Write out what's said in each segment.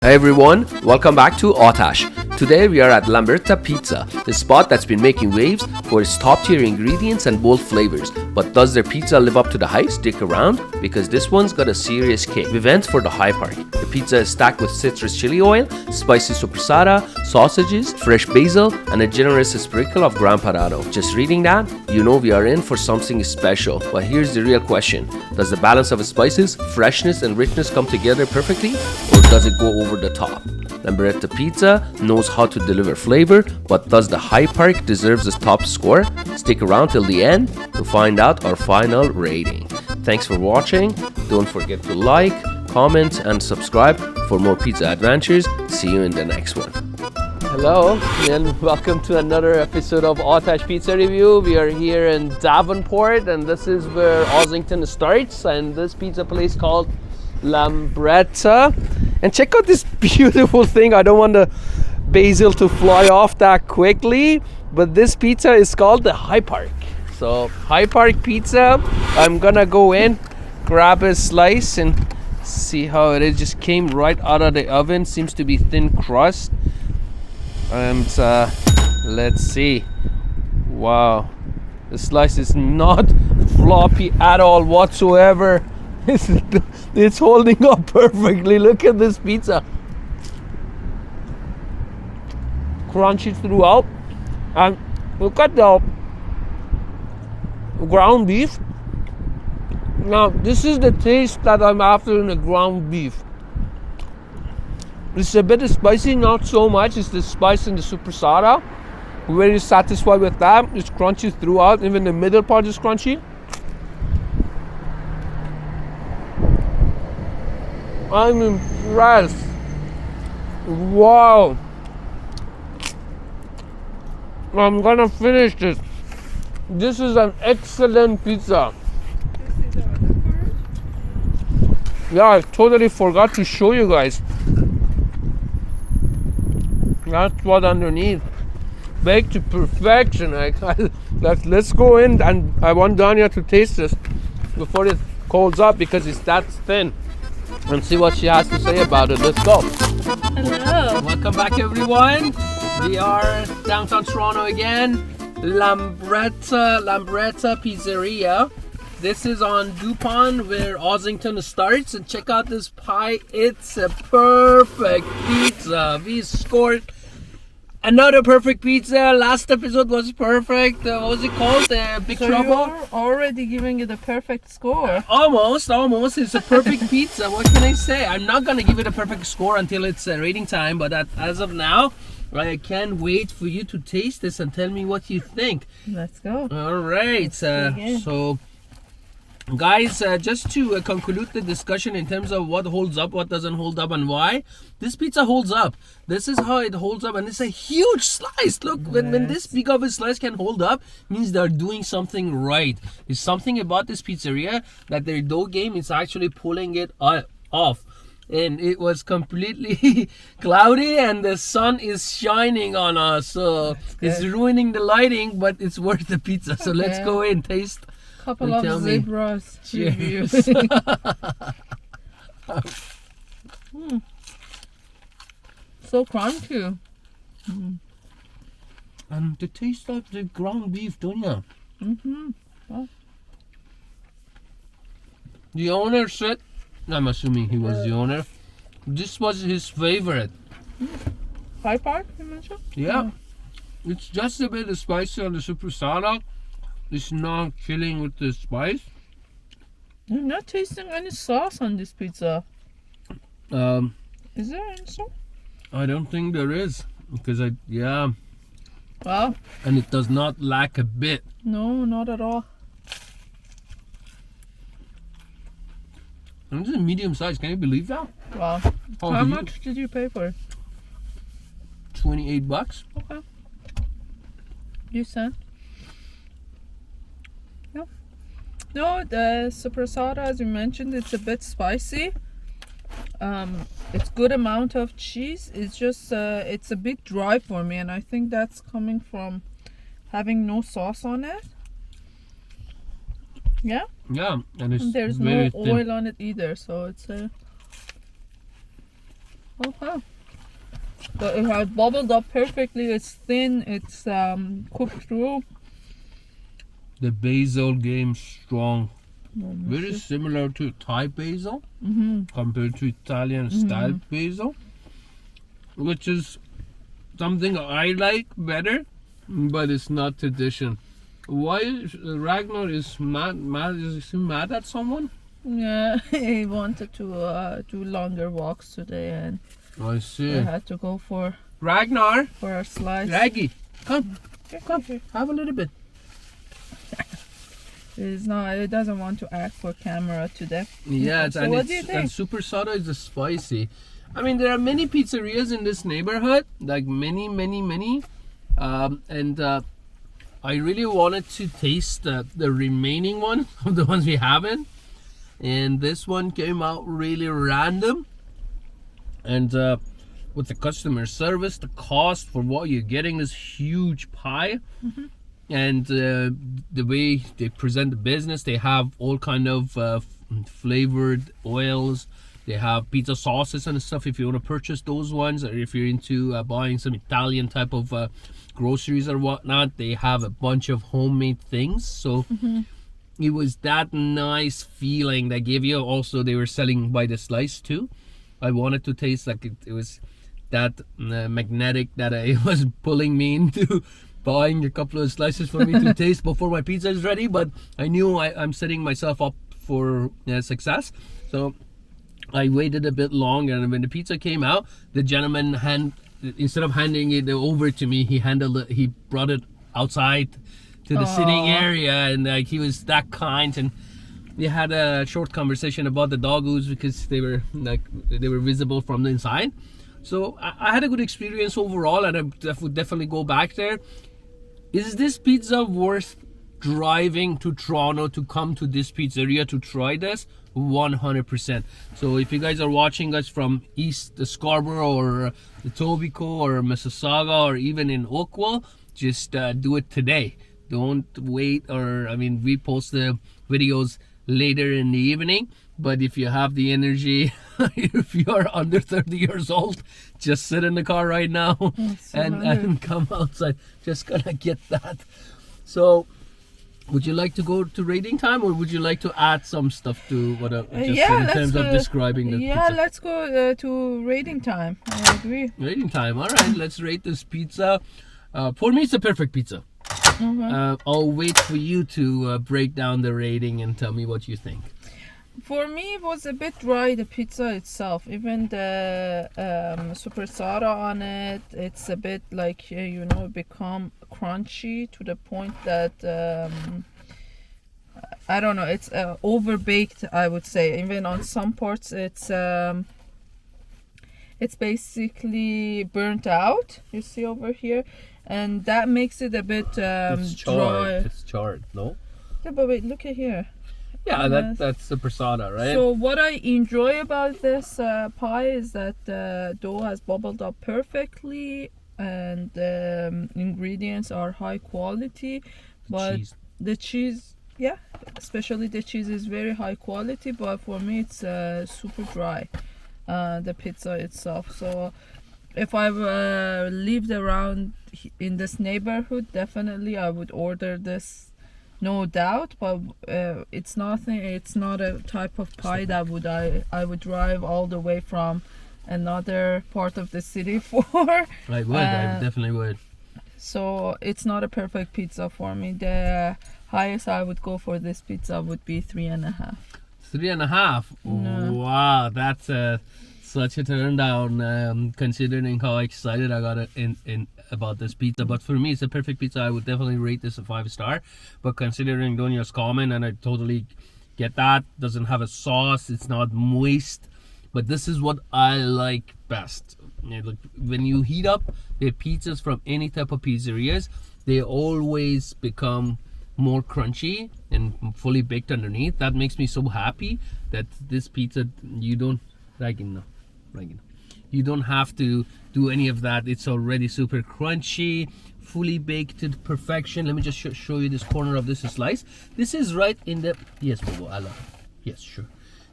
Hey everyone, welcome back to Otash. Today we are at Lambretta Pizza, the spot that's been making waves for its top tier ingredients and bold flavors. But does their pizza live up to the hype? Stick around because this one's got a serious kick. We went for the high part. The pizza is stacked with citrus chili oil, spicy supersada, sausages, fresh basil, and a generous sprinkle of ground parado. Just reading that, you know we are in for something special. But here's the real question. Does the balance of spices, freshness, and richness come together perfectly? Or does it go over the top? Lambretta Pizza knows how to deliver flavor, but does the High Park deserves the top score? Stick around till the end to find out our final rating. Thanks for watching. Don't forget to like, comment, and subscribe for more pizza adventures. See you in the next one. Hello and welcome to another episode of Otash Pizza Review. We are here in Davenport and this is where Ossington starts, and this pizza place called Lambretta. And check out this beautiful thing. I don't want the basil to fly off that quickly, but this pizza is called the High Park. So High Park Pizza, I'm gonna go in, grab a slice and see how it is. Just came right out of the oven, seems to be thin crust. And let's see. Wow, the slice is not floppy at all whatsoever. It's holding up perfectly. Look at this pizza. Crunchy throughout. And look at the ground beef. Now, this is the taste that I'm after in the ground beef. It's a bit spicy, not so much. It's the spice in the supersada. Very satisfied with that. It's crunchy throughout. Even the middle part is crunchy. I'm impressed. Wow. I'm gonna finish this. This is an excellent pizza. Yeah, I totally forgot to show you guys. That's what underneath. Baked to perfection. Let's go in, and I want Danya to taste this before it cools up because it's that thin. And see what she has to say about it. Let's go. Hello. Welcome back, everyone. We are downtown Toronto again. Lambretta Pizzeria. This is on Dupont where Ossington starts. And check out this pie. It's a perfect pizza. We scored another perfect pizza. Last episode was perfect. What was it called? Big Trouble? You're already giving it a perfect score. Almost. It's a perfect pizza. What can I say? I'm not going to give it a perfect score until it's rating time. But as of now, I can't wait for you to taste this and tell me what you think. Let's go. All right. So, guys, just to conclude the discussion in terms of what holds up, what doesn't hold up, and why, this pizza holds up. This is how it holds up, and it's a huge slice. Look, when this big of a slice can hold up, means they're doing something right. There's something about this pizzeria that their dough game is actually pulling it off. And it was completely cloudy, and the sun is shining on us, so it's ruining the lighting, but it's worth the pizza. So let's go in, taste. Couple of zebras. Cheers. So crunchy. And the taste of the ground beef, don't you? Oh. The owner said, I'm assuming he was the owner, this was his favorite. High Park, you mentioned? Yeah. It's just a bit spicy on the supersada. It's not killing with the spice. I'm not tasting any sauce on this pizza. Is there any sauce? I don't think there is. Because Wow. And it does not lack a bit. No, not at all. And this is medium size. Can you believe that? Wow. How much did you pay for it? $28. Okay. You said? Yeah. No, the supersada, as you mentioned, it's a bit spicy. It's good amount of cheese. It's just it's a bit dry for me, and I think that's coming from having no sauce on it. Yeah. Yeah, and it's And there's very no thin. oil on it either, so it's Oh. But it has bubbled up perfectly. It's thin. It's cooked through. The basil game strong. Very Delicious. similar to Thai basil Mm-hmm. compared to Italian style basil, which is something I like better, but it's not tradition. Why is Ragnar is mad? Is he mad at someone? Yeah, he wanted to do longer walks today, and I we see. had to go for Ragnar, a slice. Raggy, come, have a little bit. It's not. It doesn't want to act for camera today. Yeah, So what do you and think? super soda is spicy. I mean, there are many pizzerias in this neighborhood, like many. I really wanted to taste the remaining one of the ones we haven't, and this one came out really random. And with the customer service, the cost for what you're getting, this huge pie, and the way they present the business, they have all kind of flavored oils. They have pizza sauces and stuff if you want to purchase those ones, or if you're into buying some Italian type of groceries or whatnot, they have a bunch of homemade things. So it was that nice feeling they gave you. Also, they were selling by the slice too. I wanted to taste like it was that magnetic that it was pulling me into buying a couple of slices for me to taste before my pizza is ready. But I knew I'm setting myself up for success, so I waited a bit longer. And when the pizza came out, the gentleman instead of handing it over to me, he brought it outside to the sitting area, and like he was that kind. And we had a short conversation about the doggos because they were visible from the inside. So I had a good experience overall, and I would definitely go back there. Is this pizza worth driving to Toronto to come to this pizzeria to try this? 100%. So if you guys are watching us from East Scarborough or Etobicoke or Mississauga or even in Oakville, just do it today. Don't wait, we post the videos later in the evening, but if you have the energy, if you are under 30 years old, just sit in the car right now and come outside. Just gonna get that. So would you like to go to rating time, or would you like to add some stuff to what in terms of describing the pizza? Let's go to rating time. I agree. Rating time. All right, let's rate this pizza. For me, it's a perfect pizza. I'll wait for you to break down the rating and tell me what you think. For me, it was a bit dry, the pizza itself. Even the super soda on it, it's a bit like, become crunchy to the point that, I don't know, it's over-baked, I would say. Even on some parts, it's basically burnt out, you see over here. And that makes it a bit It's charred. dry. It's charred, no? Yeah, but wait, look at here. Yeah, that's the persona, right? So what I enjoy about this pie is that the dough has bubbled up perfectly, and the ingredients are high quality. But the cheese, especially the cheese is very high quality. But for me, it's super dry, the pizza itself. So if I lived around in this neighborhood, definitely I would order this. No doubt, but it's nothing. It's not a type of pie that I would drive all the way from another part of the city for. I would. I definitely would. So it's not a perfect pizza for me. The highest I would go for this pizza would be 3.5. 3.5. No. Wow, that's such a turn down. Considering how excited I got in about this pizza. But for me, it's a perfect pizza. I would definitely rate this a 5-star. But considering Donia's comment, and I totally get that, doesn't have a sauce, it's not moist, but this is what I like best. When you heat up the pizzas from any type of pizzerias, they always become more crunchy and fully baked underneath. That makes me so happy that this pizza, you don't you don't have to do any of that. It's already super crunchy, fully baked to perfection. Let me just show you this corner of this slice. This is right in the yes, Bobo, I love it. Yes, sure.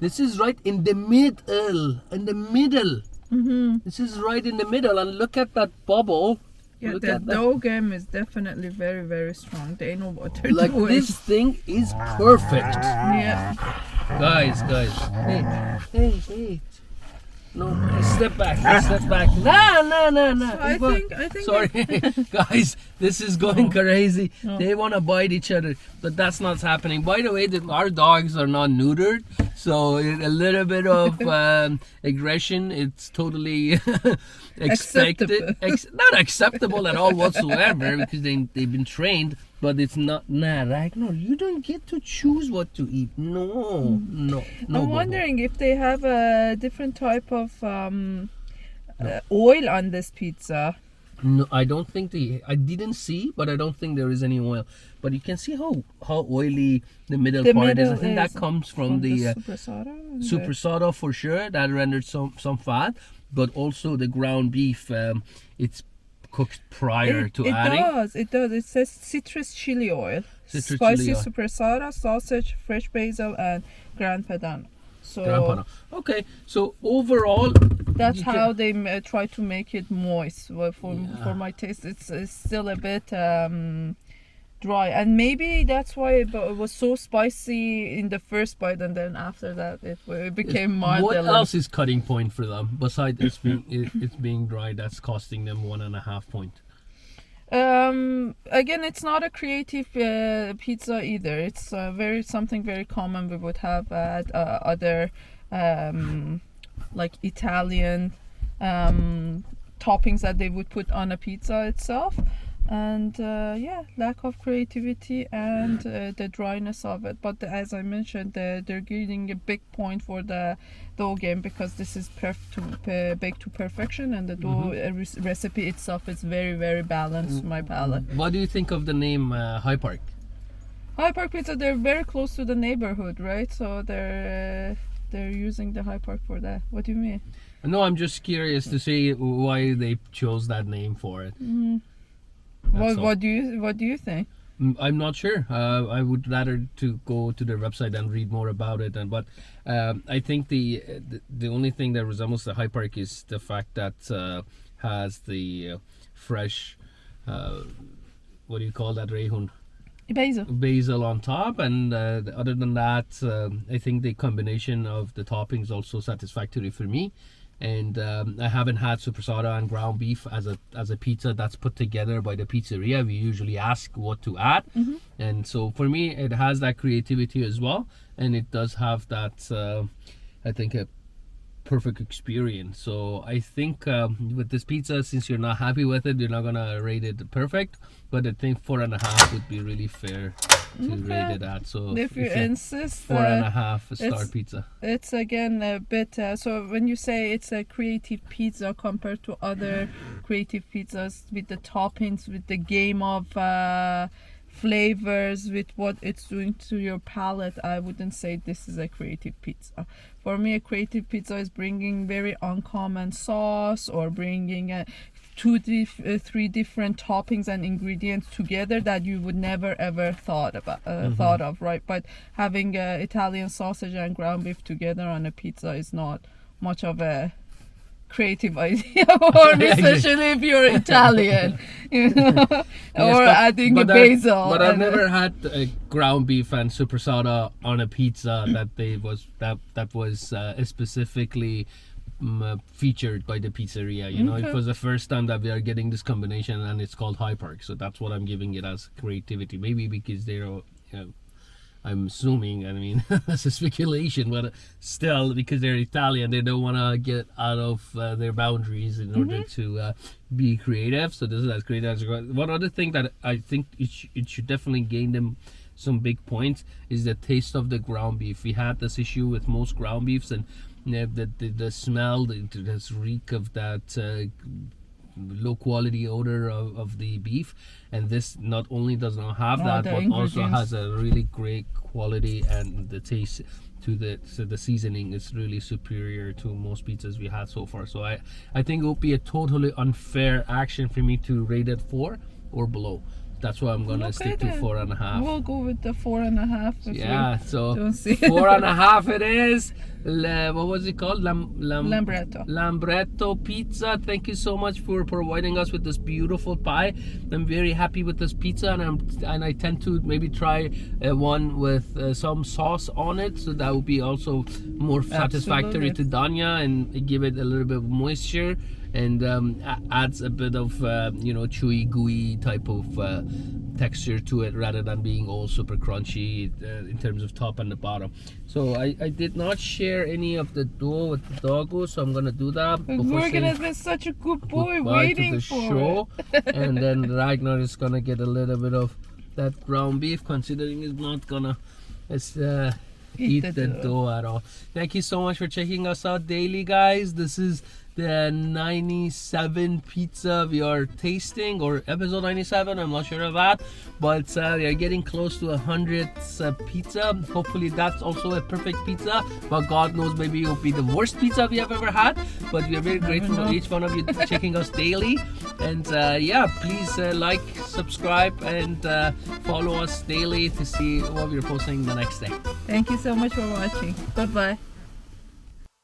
This is right in the middle, This is right in the middle, and look at that bubble. Yeah, Look the at that. dough game is definitely very, very strong. They know what they're Like doing. this thing is perfect. Yeah. Guys. Hey. No, step back. No. I think. Sorry, guys, this is going crazy. No. They want to bite each other, but that's not happening. By the way, our dogs are not neutered, so a little bit of aggression, it's totally expected. Not acceptable at all whatsoever, because they've been trained. But it's not. Nah, Ragnar, you don't get to choose what to eat. No. I'm wondering if they have a different type of oil on this pizza. No, I don't think I didn't see, but I don't think there is any oil. But you can see how oily the middle part is. I think that comes from the Supersada. Supersada for sure. That rendered some fat, but also the ground beef. It's cooked prior to adding. It does. It says citrus chili oil, Citrus spicy chili oil. supersada, sausage, fresh basil, and Gran Padano. So Gran Padano. Okay, so overall, that's you how they try to make it moist. Well, for my taste, it's still a bit dry, and maybe that's why it was so spicy in the first bite, and then after that it became mild. What else is cutting point for them besides it's being dry? That's costing them 1.5 point. Again, it's not a creative pizza either. It's something very common we would have at other like Italian toppings that they would put on a pizza itself. And lack of creativity and the dryness of it. But as I mentioned, they're getting a big point for the dough game, because this is baked to perfection, and the dough recipe itself is very, very balanced to my palate. What do you think of the name High Park? High Park Pizza, they're very close to the neighborhood, right? So they're using the High Park for that. What do you mean? No, I'm just curious to see why they chose that name for it. What do you think? I'm not sure. I would rather to go to their website and read more about it. But I think the only thing that resembles the High Park is the fact that has the fresh what do you call that, Rehun? Basil on top, and other than that, I think the combination of the toppings also satisfactory for me. And I haven't had supersada and ground beef as a pizza that's put together by the pizzeria. We usually ask what to add, and so for me it has that creativity as well, and it does have that I think a perfect experience. So I think with this pizza, since you're not happy with it, you're not gonna rate it perfect, but I think 4.5 would be really fair to rate it at. So if you insist, 4.5 star pizza. It's again a bit so when you say it's a creative pizza compared to other creative pizzas with the toppings, with the game of flavors, with what it's doing to your palate, I wouldn't say this is a creative pizza. For me, a creative pizza is bringing very uncommon sauce, or bringing 3 different toppings and ingredients together that you would never ever thought of, right? But having Italian sausage and ground beef together on a pizza is not much of a creative idea for me, especially if you're Italian, or adding basil. But I've never had ground beef and supersada on a pizza that was specifically featured by the pizzeria. It was the first time that we are getting this combination, and it's called High Park. So that's what I'm giving it as creativity. Maybe because they're I'm assuming, I mean, it's a speculation, but still, because they're Italian, they don't want to get out of their boundaries in order to be creative. So this is as creative as well. One other thing that I think it should definitely gain them some big points is the taste of the ground beef. We had this issue with most ground beefs, and the smell, this reek of that low quality odor of the beef, and this not only does not have that, but also has a really great quality, and the taste to the seasoning is really superior to most pizzas we had so far. So I think it would be a totally unfair action for me to rate it 4 or below. That's why I'm gonna stick to 4.5. We'll go with the 4.5. Yeah, so don't see 4.5 it is. what was it called? Lambretta. Lambretto pizza. Thank you so much for providing us with this beautiful pie. I'm very happy with this pizza, and I tend to maybe try one with some sauce on it, so that would be also more satisfactory to Danya and give it a little bit of moisture, and adds a bit of chewy, gooey type of texture to it, rather than being all super crunchy in terms of top and the bottom. So I did not share any of the dough with the doggo, so I'm gonna do that. Morgan has been such a good boy waiting for show. And then Ragnar is gonna get a little bit of that ground beef, considering he's not gonna eat the dough at all. Thank you so much for checking us out daily, guys. This is the 97 pizza we are tasting, or episode 97, I'm not sure of that, but we are getting close to 100th pizza. Hopefully that's also a perfect pizza, but God knows, maybe it will be the worst pizza we have ever had. But we are very grateful for each one of you checking us daily, and please like, subscribe, and follow us daily to see what we're posting the next day. Thank you so much for watching. Bye bye.